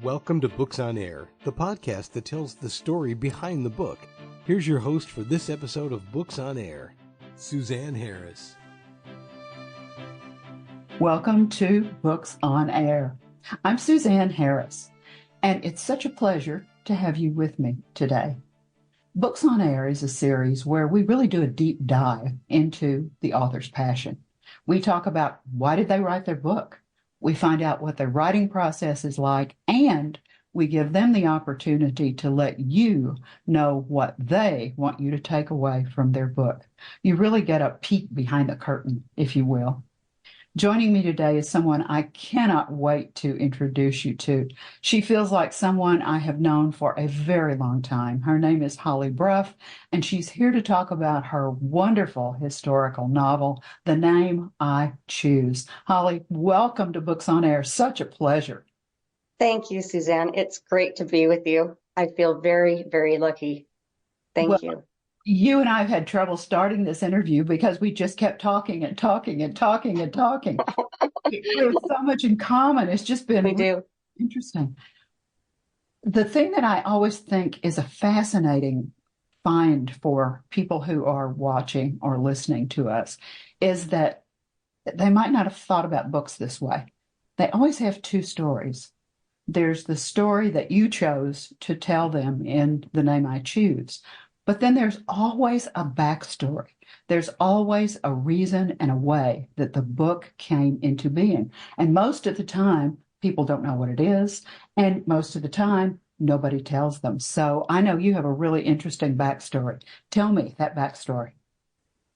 Welcome to Books on Air, the podcast that tells the story behind the book. Here's your host for this episode of Books on Air, Suzanne Harris. Welcome to Books on Air. I'm Suzanne Harris, and it's such a pleasure to have you with me today. Books on Air is a series where we really do a deep dive into the author's passion. We talk about why did they write their book? We find out what their writing process is like, and we give them the opportunity to let you know what they want you to take away from their book. You really get a peek behind the curtain, if you will. Joining me today is someone I cannot wait to introduce you to. She feels like someone I have known for a very long time. Her name is Holly Brough, and she's here to talk about her wonderful historical novel, The Name I Choose. Holly, welcome to Books on Air. Such a pleasure. Thank you, Suzanne. It's great to be with you. I feel very, very lucky. Thank you. You and I have had trouble starting this interview because we just kept talking and talking and talking and talking. We have so much in common. It's just been interesting. The thing that I always think is a fascinating find for people who are watching or listening to us is that they might not have thought about books this way. They always have two stories. There's the story that you chose to tell them in The Name I Choose. But then there's always a backstory. There's always a reason and a way that the book came into being. And most of the time, people don't know what it is. And most of the time, nobody tells them. So I know you have a really interesting backstory. Tell me that backstory.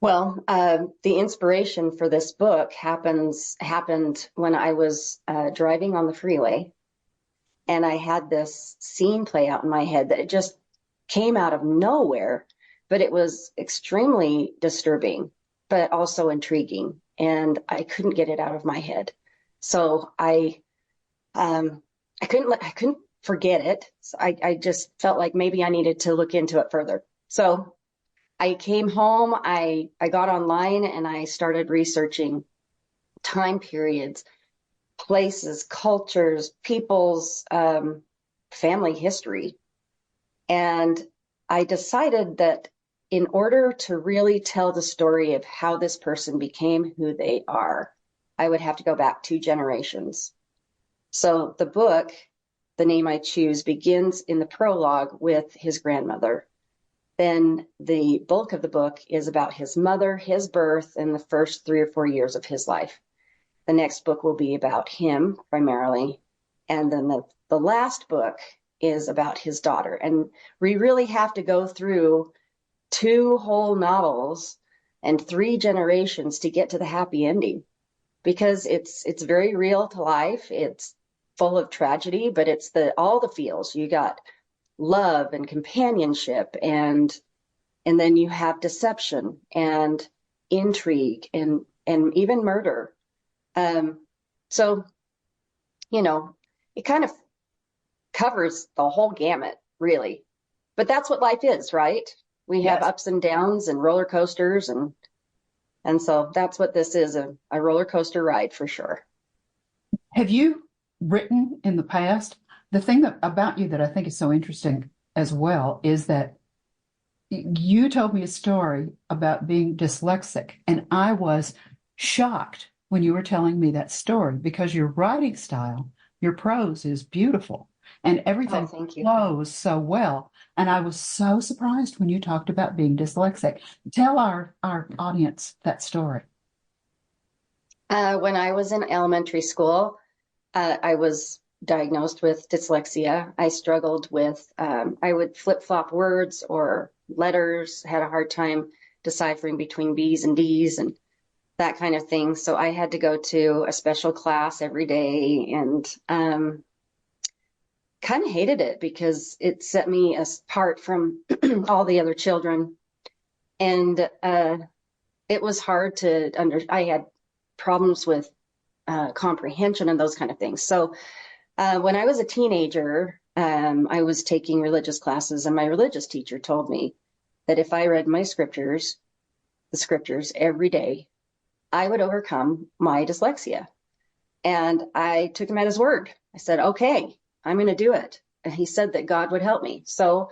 Well, the inspiration for this book happened when I was driving on the freeway. And I had this scene play out in my head that it just came out of nowhere, but it was extremely disturbing, but also intriguing. And I couldn't get it out of my head. So I couldn't forget it. So I just felt like maybe I needed to look into it further. So I came home, I got online and I started researching time periods, places, cultures, people's family history. And I decided that in order to really tell the story of how this person became who they are, I would have to go back 2 generations. So the book, The Name I Choose, begins in the prologue with his grandmother. Then the bulk of the book is about his mother, his birth, and the first 3 or 4 years of his life. The next book will be about him primarily. And then the last book is about his daughter. And we really have to go through 2 whole novels and 3 generations to get to the happy ending, because it's very real to life. It's full of tragedy, but it's all the feels. You got love and companionship, and then you have deception and intrigue and even murder. So, it kind of covers the whole gamut, really. But that's what life is, right? We have ups and downs and roller coasters, and so that's what this is, a roller coaster ride for sure. Have you written in the past? The thing about you that I think is so interesting as well is that you told me a story about being dyslexic, and I was shocked when you were telling me that story because your writing style, your prose is beautiful. And everything flows so well. And I was so surprised when you talked about being dyslexic. Tell our audience that story. When I was in elementary school, I was diagnosed with dyslexia. I struggled with, I would flip-flop words or letters, had a hard time deciphering between B's and D's and that kind of thing. So I had to go to a special class every day, and kind of hated it because it set me apart from all the other children. And it was hard to I had problems with comprehension and those kind of things. So when I was a teenager, I was taking religious classes, and my religious teacher told me that if I read the scriptures every day, I would overcome my dyslexia. And I took him at his word. I said, okay, I'm going to do it. And he said that God would help me. So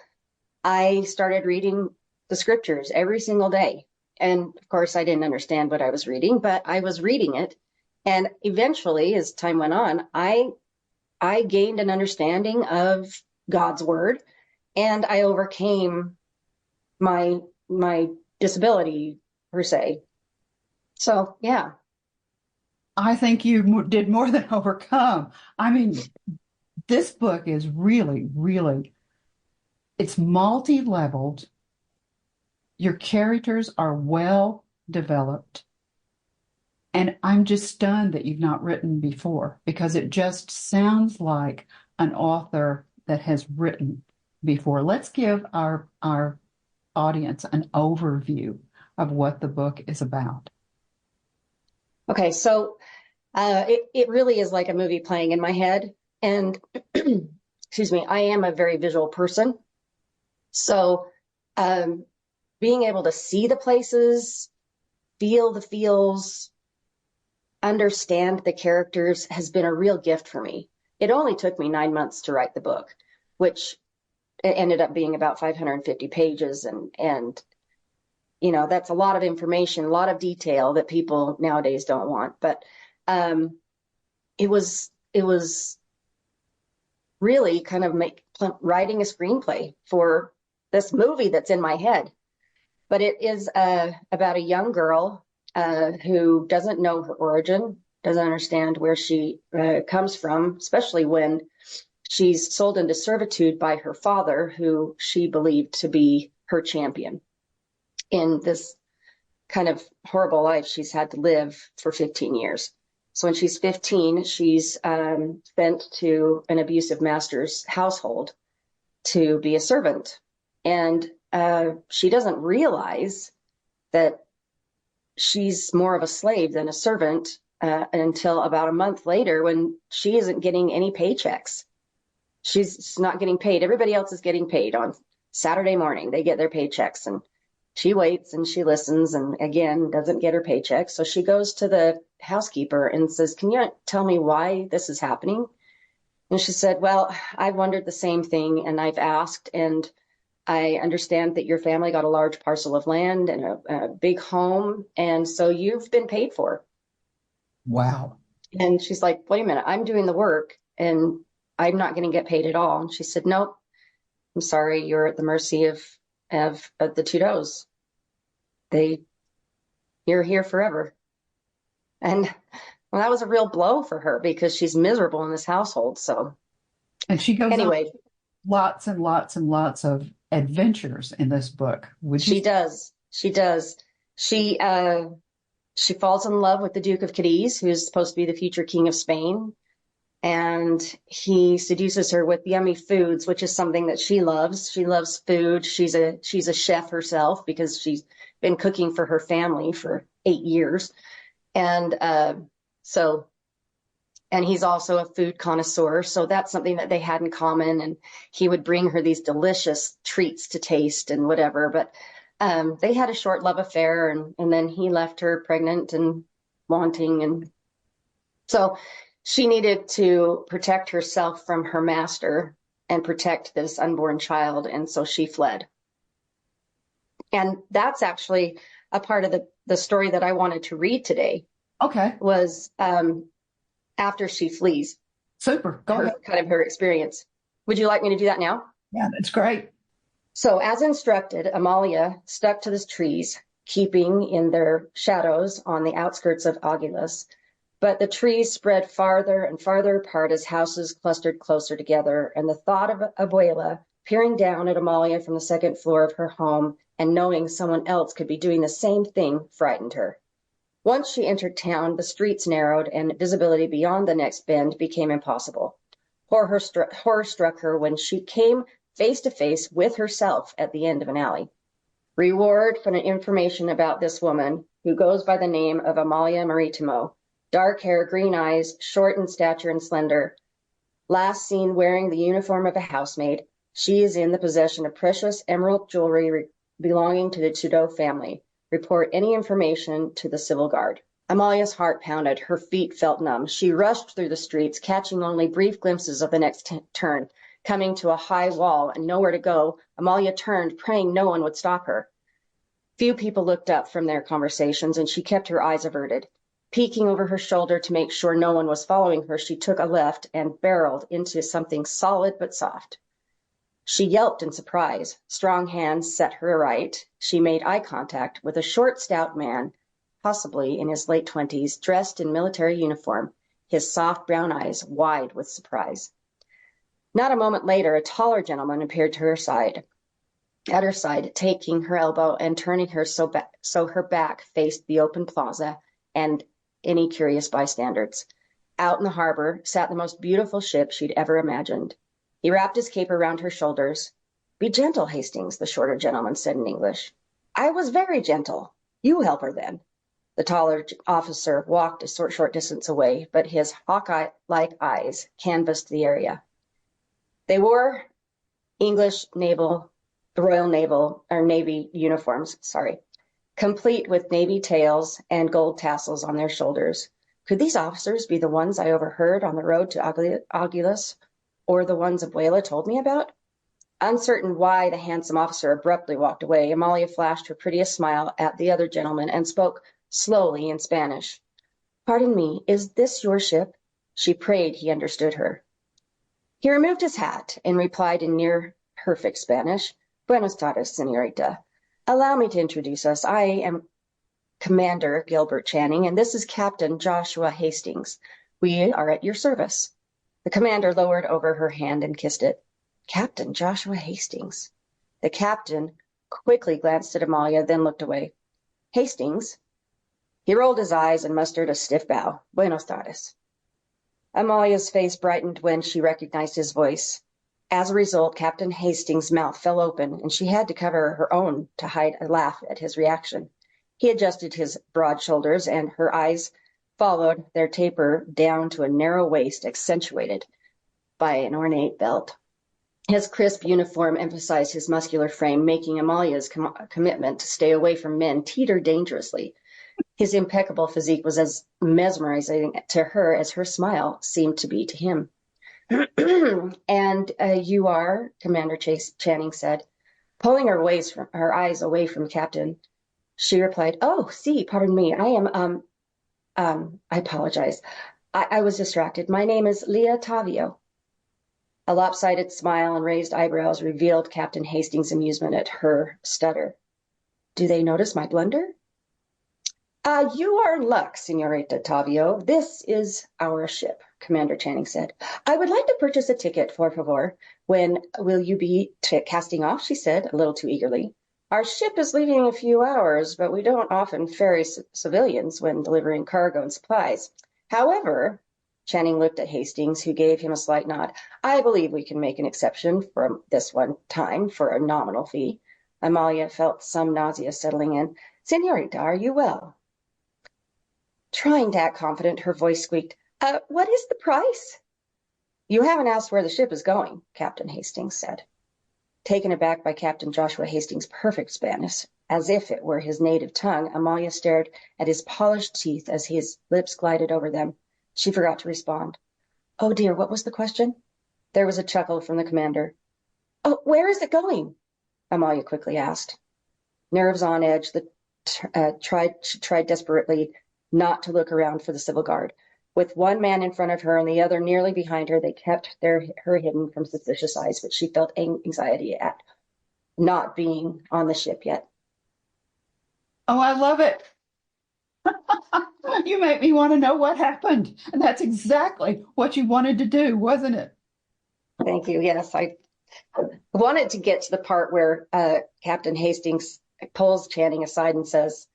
I started reading the scriptures every single day. And of course, I didn't understand what I was reading, but I was reading it. And eventually, as time went on, I gained an understanding of God's word, and I overcame my disability, per se. So, yeah. I think you did more than overcome. I mean, this book is really, really, it's multi-leveled. Your characters are well developed. And I'm just stunned that you've not written before, because it just sounds like an author that has written before. Let's give our audience an overview of what the book is about. Okay, so it really is like a movie playing in my head. And excuse me, I am a very visual person. So being able to see the places, feel the feels, understand the characters has been a real gift for me. It only took me 9 months to write the book, which ended up being about 550 pages. And you know, that's a lot of information, a lot of detail that people nowadays don't want. But it was really kind of writing a screenplay for this movie that's in my head. But it is about a young girl who doesn't know her origin, doesn't understand where she comes from, especially when she's sold into servitude by her father, who she believed to be her champion in this kind of horrible life she's had to live for 15 years. So when she's 15, she's sent to an abusive master's household to be a servant. And she doesn't realize that she's more of a slave than a servant until about a month later, when she isn't getting any paychecks. She's not getting paid. Everybody else is getting paid on Saturday morning. They get their paychecks, and she waits and she listens, and again, doesn't get her paycheck. So she goes to the housekeeper and says, "Can you tell me why this is happening?" And she said, "Well, I've wondered the same thing, and I've asked, and I understand that your family got a large parcel of land and a big home, and so you've been paid for." Wow. And she's like, "Wait a minute, I'm doing the work and I'm not going to get paid at all." And she said, "Nope, I'm sorry, you're at the mercy of the Trudeaus. You're here forever." And well, that was a real blow for her, because she's miserable in this household. So And she goes anyway, on lots and lots and lots of adventures in this book. she does. She falls in love with the Duke of Cadiz, who's supposed to be the future king of Spain. And he seduces her with yummy foods, which is something that she loves. She loves food. She's a chef herself, because she's been cooking for her family for 8 years. And and he's also a food connoisseur. So that's something that they had in common. And he would bring her these delicious treats to taste and whatever. But they had a short love affair, and then he left her pregnant and wanting. And so she needed to protect herself from her master and protect this unborn child. And so she fled. And that's actually a part of the story that I wanted to read today. Okay. Was after she flees. Super. Go ahead. Kind of her experience. Would you like me to do that now? Yeah, that's great. So as instructed, Amalia stuck to the trees, keeping in their shadows on the outskirts of Aguilas. But the trees spread farther and farther apart as houses clustered closer together, and the thought of Abuela peering down at Amalia from the second floor of her home and knowing someone else could be doing the same thing frightened her. Once she entered town, the streets narrowed and visibility beyond the next bend became impossible. Horror struck her when she came face to face with herself at the end of an alley. Reward for information about this woman, who goes by the name of Amalia Maritimo. Dark hair, green eyes, short in stature and slender. Last seen wearing the uniform of a housemaid, she is in the possession of precious emerald jewelry belonging to the Trudeau family. Report any information to the civil guard. Amalia's heart pounded. Her feet felt numb. She rushed through the streets, catching only brief glimpses of the next turn. Coming to a high wall and nowhere to go, Amalia turned, praying no one would stop her. Few people looked up from their conversations, and she kept her eyes averted. Peeking over her shoulder to make sure no one was following her, she took a left and barreled into something solid but soft. She yelped in surprise. Strong hands set her right. She made eye contact with a short, stout man, possibly in his late 20s, dressed in military uniform, his soft brown eyes wide with surprise. Not a moment later, a taller gentleman appeared at her side, taking her elbow and turning her so her back faced the open plaza and any curious bystanders. Out in the harbor sat the most beautiful ship she'd ever imagined. He wrapped his cape around her shoulders. "Be gentle, Hastings," the shorter gentleman said in English. "I was very gentle. You help her then." The taller officer walked a short distance away, but his hawk-like eyes canvassed the area. They wore English Royal Navy uniforms, complete with navy tails and gold tassels on their shoulders. Could these officers be the ones I overheard on the road to Aguilas, or the ones Abuela told me about? Uncertain why the handsome officer abruptly walked away, Amalia flashed her prettiest smile at the other gentleman and spoke slowly in Spanish. "Pardon me, is this your ship?" She prayed he understood her. He removed his hat and replied in near-perfect Spanish, "Buenos tardes, señorita. Allow me to introduce us. I am Commander Gilbert Channing, and this is Captain Joshua Hastings. We are at your service." The commander lowered over her hand and kissed it. Captain Joshua Hastings. The captain quickly glanced at Amalia, then looked away. "Hastings?" He rolled his eyes and mustered a stiff bow. "Buenos tardes." Amalia's face brightened when she recognized his voice. As a result, Captain Hastings' mouth fell open, and she had to cover her own to hide a laugh at his reaction. He adjusted his broad shoulders, and her eyes followed their taper down to a narrow waist accentuated by an ornate belt. His crisp uniform emphasized his muscular frame, making Amalia's commitment to stay away from men teeter dangerously. His impeccable physique was as mesmerizing to her as her smile seemed to be to him. "And you are?" Commander Channing said. Pulling her eyes away from the captain, she replied, "Oh, si, pardon me. I am, I apologize. I was distracted. My name is Leah Tavio." A lopsided smile and raised eyebrows revealed Captain Hastings' amusement at her stutter. "Do they notice my blunder?" "You are in luck, Señorita Tavio. This is our ship," Commander Channing said. "I would like to purchase a ticket, por favor. When will you be casting off?" she said, a little too eagerly. "Our ship is leaving in a few hours, but we don't often ferry civilians when delivering cargo and supplies. However," Channing looked at Hastings, who gave him a slight nod, "I believe we can make an exception from this one time for a nominal fee." Amalia felt some nausea settling in. "Señorita, are you well?" Trying to act confident, her voice squeaked, "What is the price?" "You haven't asked where the ship is going," Captain Hastings said. Taken aback by Captain Joshua Hastings' perfect Spanish, as if it were his native tongue, Amalia stared at his polished teeth as his lips glided over them. She forgot to respond. "Oh dear, what was the question?" There was a chuckle from the commander. "Oh, where is it going?" Amalia quickly asked. Nerves on edge, she tried desperately not to look around for the civil guard. With one man in front of her and the other nearly behind her, they kept her hidden from suspicious eyes, but she felt anxiety at not being on the ship yet. Oh, I love it. You make me want to know what happened. And that's exactly what you wanted to do, wasn't it? Thank you. Yes, I wanted to get to the part where Captain Hastings pulls Channing aside and says,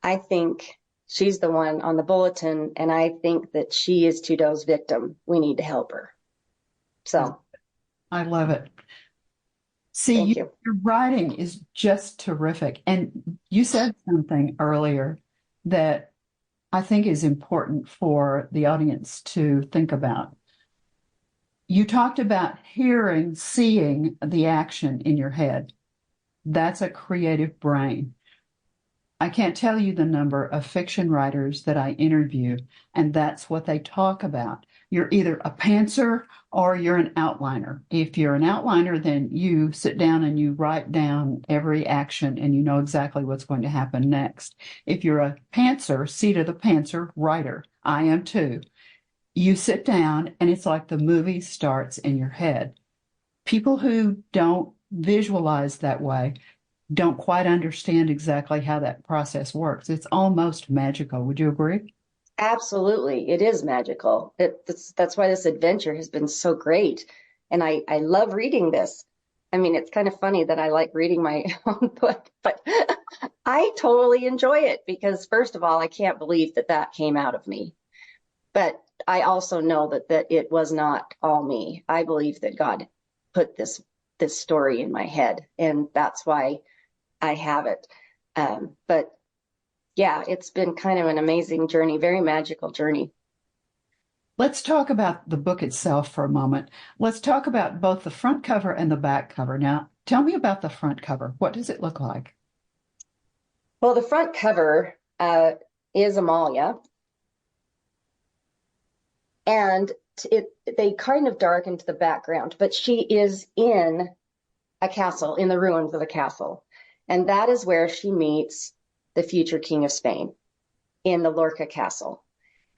"I think she's the one on the bulletin, and I think that she is Trudeau's victim. We need to help her." So I love it. See, your writing is just terrific. And you said something earlier that I think is important for the audience to think about. You talked about seeing the action in your head. That's a creative brain. I can't tell you the number of fiction writers that I interview, and that's what they talk about. You're either a pantser or you're an outliner. If you're an outliner, then you sit down and you write down every action and you know exactly what's going to happen next. If you're a pantser, seat of the pantser writer, I am too. You sit down and it's like the movie starts in your head. People who don't visualize that way don't quite understand exactly how that process works. It's almost magical. Would you agree? Absolutely. It is magical. That's why this adventure has been so great. And I love reading this. I mean, it's kind of funny that I like reading my own book, but I totally enjoy it because, first of all, I can't believe that that came out of me. But I also know that it was not all me. I believe that God put this story in my head, and that's why I have it. But yeah, it's been kind of an amazing journey, very magical journey. Let's talk about the book itself for a moment. Let's talk about both the front cover and the back cover. Now, tell me about the front cover. What does it look like? Well, the front cover is Amalia, and they kind of darkened the background, but she is in a castle, in the ruins of a castle. And that is where she meets the future King of Spain in the Lorca Castle.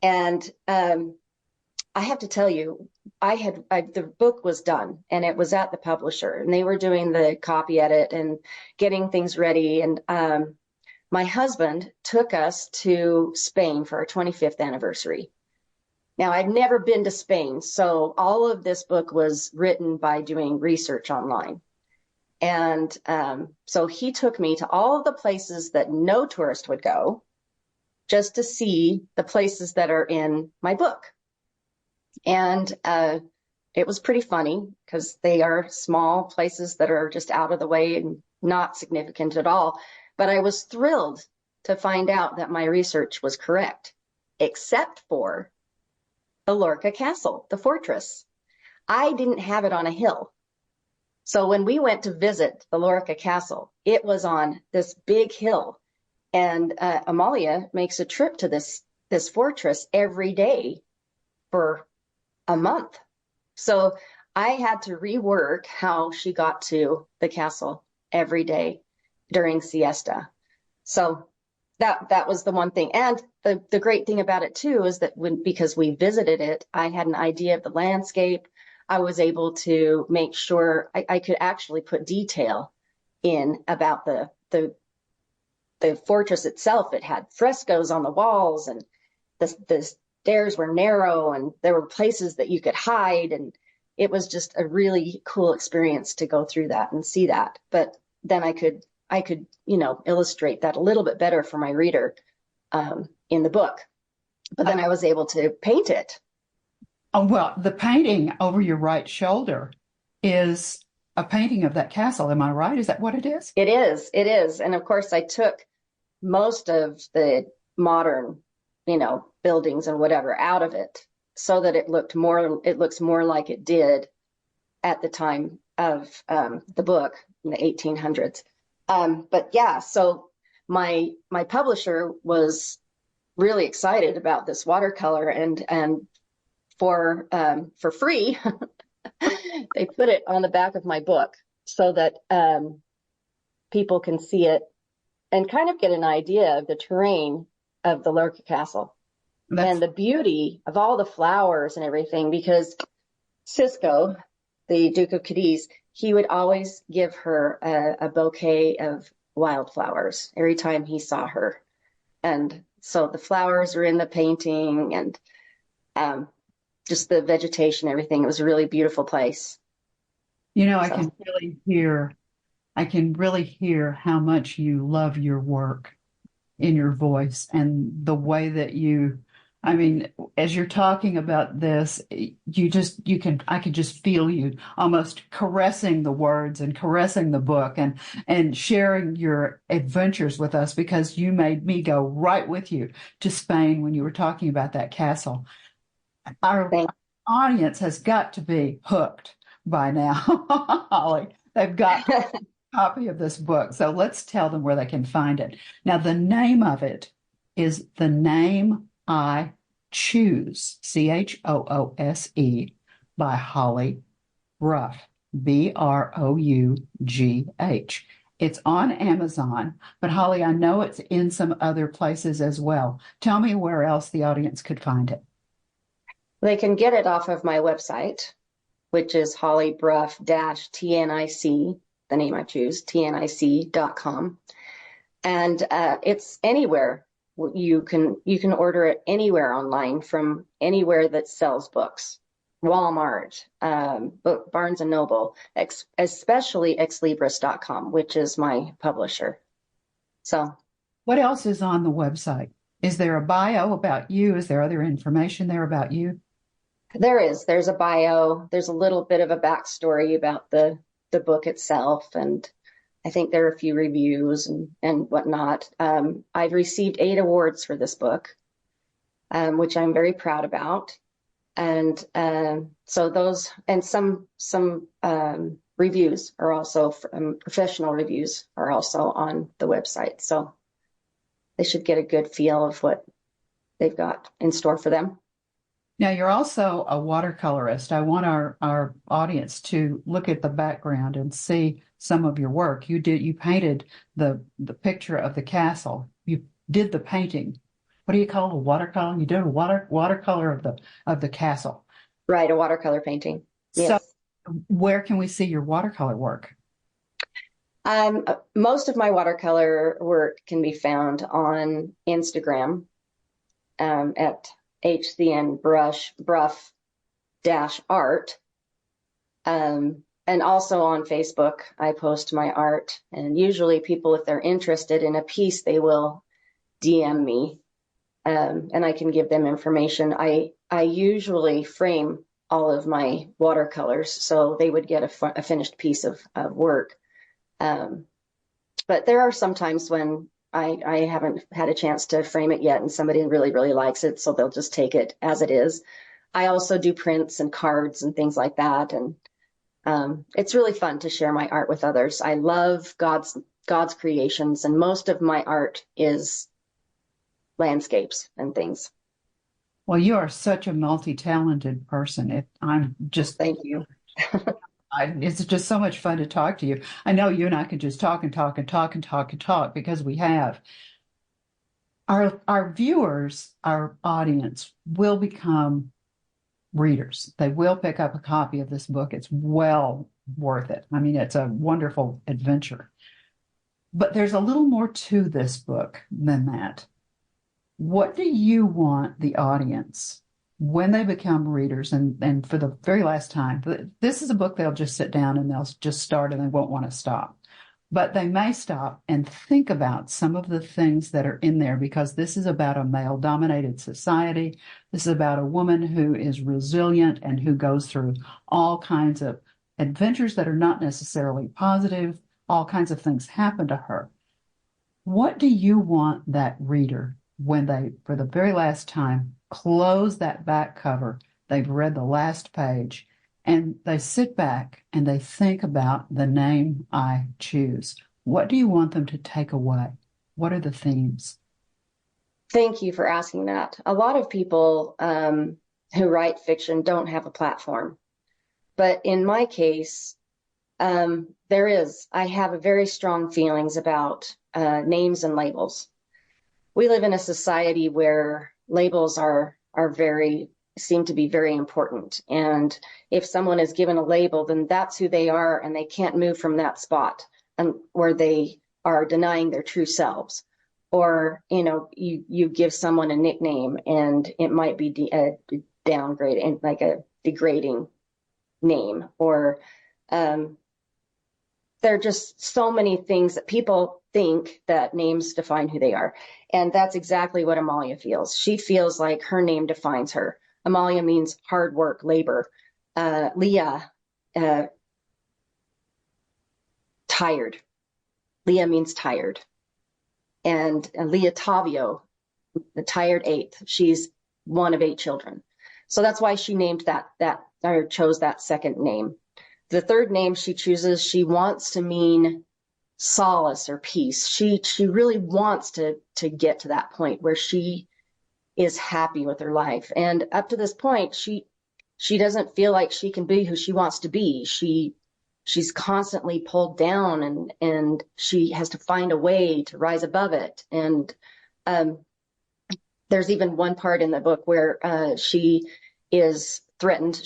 And I have to tell you, the book was done and it was at the publisher and they were doing the copy edit and getting things ready. And my husband took us to Spain for our 25th anniversary. Now, I've never been to Spain, so all of this book was written by doing research online. And so he took me to all of the places that no tourist would go just to see the places that are in my book. And it was pretty funny because they are small places that are just out of the way and not significant at all. But I was thrilled to find out that my research was correct, except for the Lorca Castle, the fortress. I didn't have it on a hill. So when we went to visit the Lorca Castle, it was on this big hill. And Amalia makes a trip to this fortress every day for a month. So I had to rework how she got to the castle every day during siesta. So that was the one thing. And the great thing about it too is that because we visited it, I had an idea of the landscape. I was able to make sure I could actually put detail in about the fortress itself. It had frescoes on the walls, and the stairs were narrow, and there were places that you could hide, and it was just a really cool experience to go through that and see that. But then I could illustrate that a little bit better for my reader in the book. But then I was able to paint it. Oh, well, the painting over your right shoulder is a painting of that castle. Am I right? Is that what it is? It is. It is. And of course, I took most of the modern, buildings and whatever out of it so that it looks more like it did at the time of the book in the 1800s. But yeah, so my publisher was really excited about this watercolor, and for free, they put it on the back of my book so that people can see it and kind of get an idea of the terrain of the Lorca Castle and the beauty of all the flowers and everything. Because Cisco, the Duke of Cadiz, he would always give her a bouquet of wildflowers every time he saw her. And so the flowers are in the painting, and just the vegetation, everything. It was a really beautiful place. I can really hear how much you love your work in your voice and the way that as you're talking about this, I could just feel you almost caressing the words and caressing the book and sharing your adventures with us, because you made me go right with you to Spain when you were talking about that castle. Our audience has got to be hooked by now, Holly. They've got copy of this book. So let's tell them where they can find it. Now, the name of it is The Name I Choose, Choose, by Holly Brough, Brough. It's on Amazon, but Holly, I know it's in some other places as well. Tell me where else the audience could find it. They can get it off of my website, which is hollybrough-TNIC, the name I choose, TNIC.com. And it's anywhere. You can order it anywhere online from anywhere that sells books. Walmart, Barnes and Noble, especially exlibris.com, which is my publisher. So, what else is on the website? Is there a bio about you? Is there other information there about you? There's a bio. There's a little bit of a backstory about the book itself, and I think there are a few reviews and whatnot. I've received 8 awards for this book, which I'm very proud about. And so those and some reviews are also professional reviews are also on the website. So they should get a good feel of what they've got in store for them. Now, you're also a watercolorist. I want our audience to look at the background and see some of your work. You painted the picture of the castle. You did the painting. What do you call a watercolor? You did a watercolor of the castle. Right, a watercolor painting. Yes. So where can we see your watercolor work? Most of my watercolor work can be found on Instagram at HCN Brough-art. And also on Facebook, I post my art. And usually people, if they're interested in a piece, they will DM me. And I can give them information. I usually frame all of my watercolors, so they would get a finished piece of work. But there are some times when I haven't had a chance to frame it yet, and somebody really, really likes it, so they'll just take it as it is. I also do prints and cards and things like that, and it's really fun to share my art with others. I love God's creations, and most of my art is landscapes and things. Well, you are such a multi-talented person. Thank you. It's just so much fun to talk to you. I know you and I can just talk and talk and talk and talk and talk because we have. Our viewers, our audience will become readers. They will pick up a copy of this book. It's well worth it. I mean, it's a wonderful adventure. But there's a little more to this book than that. What do you want the audience, when they become readers, and for the very last time, this is a book they'll just sit down and they'll just start and they won't want to stop. But they may stop and think about some of the things that are in there, because this is about a male-dominated society. This is about a woman who is resilient and who goes through all kinds of adventures that are not necessarily positive. All kinds of things happen to her. What do you want that reader, when they, for the very last time, close that back cover, they've read the last page, and they sit back and they think about the name I choose? What do you want them to take away? What are the themes? Thank you for asking that. A lot of people who write fiction don't have a platform. But in my case, I have a very strong feelings about names and labels. We live in a society where labels seem to be very important. And if someone is given a label, then that's who they are, and they can't move from that spot where they are denying their true selves. Or, you give someone a nickname and it might be a downgrade and like a degrading name, or there are just so many things that people think that names define who they are. And that's exactly what Amalia feels. She feels like her name defines her. Amalia means hard work, labor. Leah, tired. Leah means tired. And Leah Tavio, the tired eighth. She's one of 8 children. So that's why she named or chose that second name. The third name she chooses, she wants to mean solace or peace. She really wants to get to that point where she is happy with her life. And up to this point, she doesn't feel like she can be who she wants to be. She's constantly pulled down, and she has to find a way to rise above it. And there's even one part in the book where she is threatened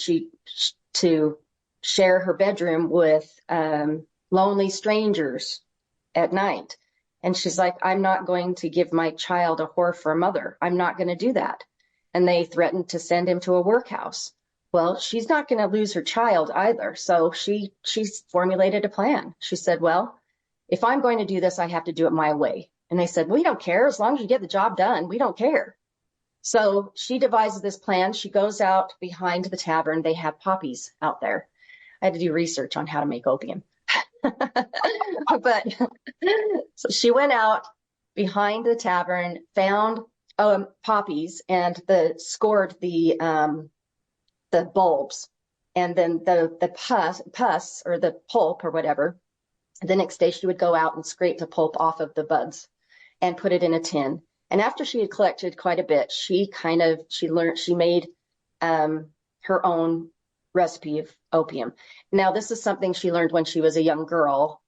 to share her bedroom with lonely strangers at night. And she's like, I'm not going to give my child a whore for a mother. I'm not going to do that. And they threatened to send him to a workhouse. Well, she's not going to lose her child either. So she's formulated a plan. She said, well, if I'm going to do this, I have to do it my way. And they said, we don't care. As long as you get the job done, we don't care. So she devises this plan. She goes out behind the tavern. They have poppies out there. I had to do research on how to make opium. But so she went out behind the tavern, found poppies, and scored the bulbs, and then the pus or the pulp or whatever. The next day she would go out and scrape the pulp off of the buds and put it in a tin. And after she had collected quite a bit, she made her own recipe of opium. Now, this is something she learned when she was a young girl.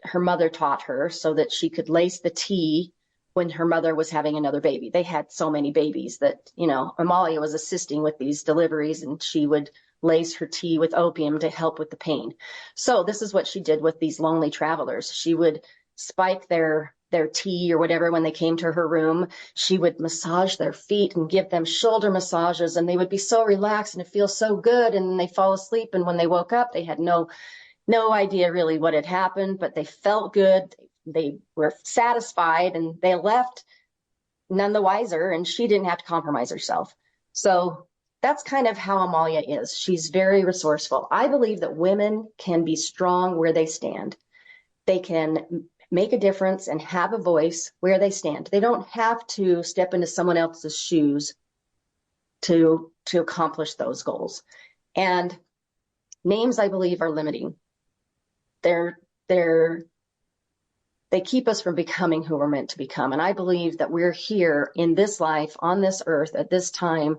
Her mother taught her so that she could lace the tea when her mother was having another baby. They had so many babies that, Amalia was assisting with these deliveries, and she would lace her tea with opium to help with the pain. So this is what she did with these lonely travelers. She would spike their tea or whatever when they came to her room. She would massage their feet and give them shoulder massages, and they would be so relaxed and it feels so good, and they fall asleep. And when they woke up, they had no idea really what had happened, but they felt good. They were satisfied, and they left none the wiser, and she didn't have to compromise herself. So that's kind of how Amalia is. She's very resourceful. I believe that women can be strong where they stand. They can make a difference and have a voice where they stand. They don't have to step into someone else's shoes to accomplish those goals. And names, I believe, are limiting. They keep us from becoming who we're meant to become. And I believe that we're here in this life, on this earth, at this time,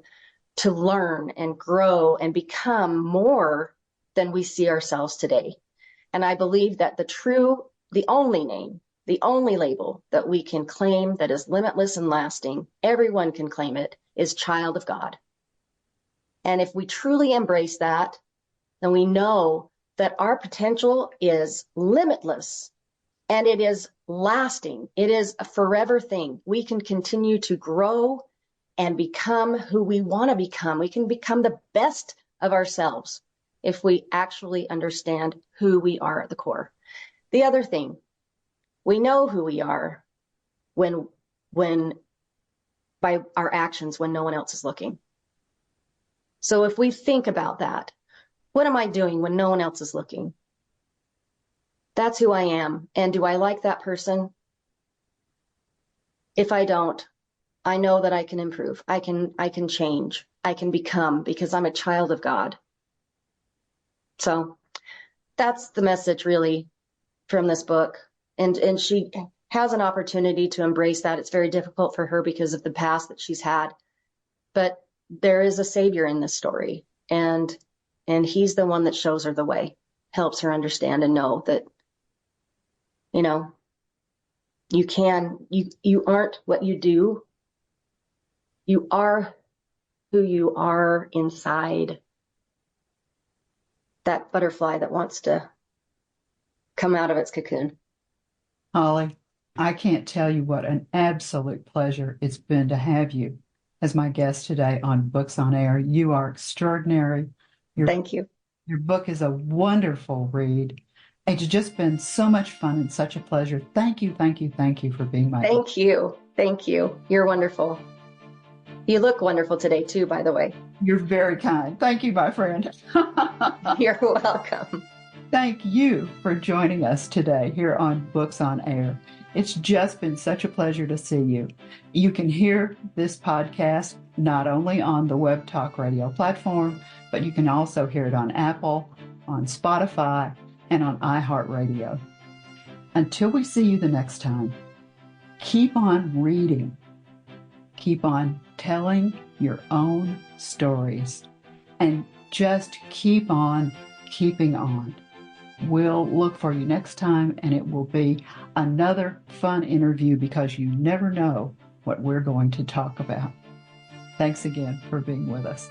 to learn and grow and become more than we see ourselves today. And I believe that the only name, the only label that we can claim that is limitless and lasting, everyone can claim it, is child of God. And if we truly embrace that, then we know that our potential is limitless and it is lasting. It is a forever thing. We can continue to grow and become who we want to become. We can become the best of ourselves if we actually understand who we are at the core. The other thing, we know who we are when by our actions when no one else is looking. So if we think about that, what am I doing when no one else is looking? That's who I am. And do I like that person? If I don't, I know that I can improve. I can change. I can become, because I'm a child of God. So that's the message really from this book. And she has an opportunity to embrace that. It's very difficult for her because of the past that she's had. But there is a savior in this story. And he's the one that shows her the way, helps her understand and know that, you aren't what you do. You are who you are inside. That butterfly that wants to come out of its cocoon. Holly, I can't tell you what an absolute pleasure it's been to have you as my guest today on Books on Air. You are extraordinary. Thank you. Your book is a wonderful read. It's just been so much fun and such a pleasure. Thank you, thank you, thank you for being my guest. Thank you. Thank you. You're wonderful. You look wonderful today, too, by the way. You're very kind. Thank you, my friend. You're welcome. Thank you for joining us today here on Books on Air. It's just been such a pleasure to see you. You can hear this podcast not only on the Web Talk Radio platform, but you can also hear it on Apple, on Spotify, and on iHeartRadio. Until we see you the next time, keep on reading. Keep on telling your own stories. And just keep on keeping on. We'll look for you next time, and it will be another fun interview because you never know what we're going to talk about. Thanks again for being with us.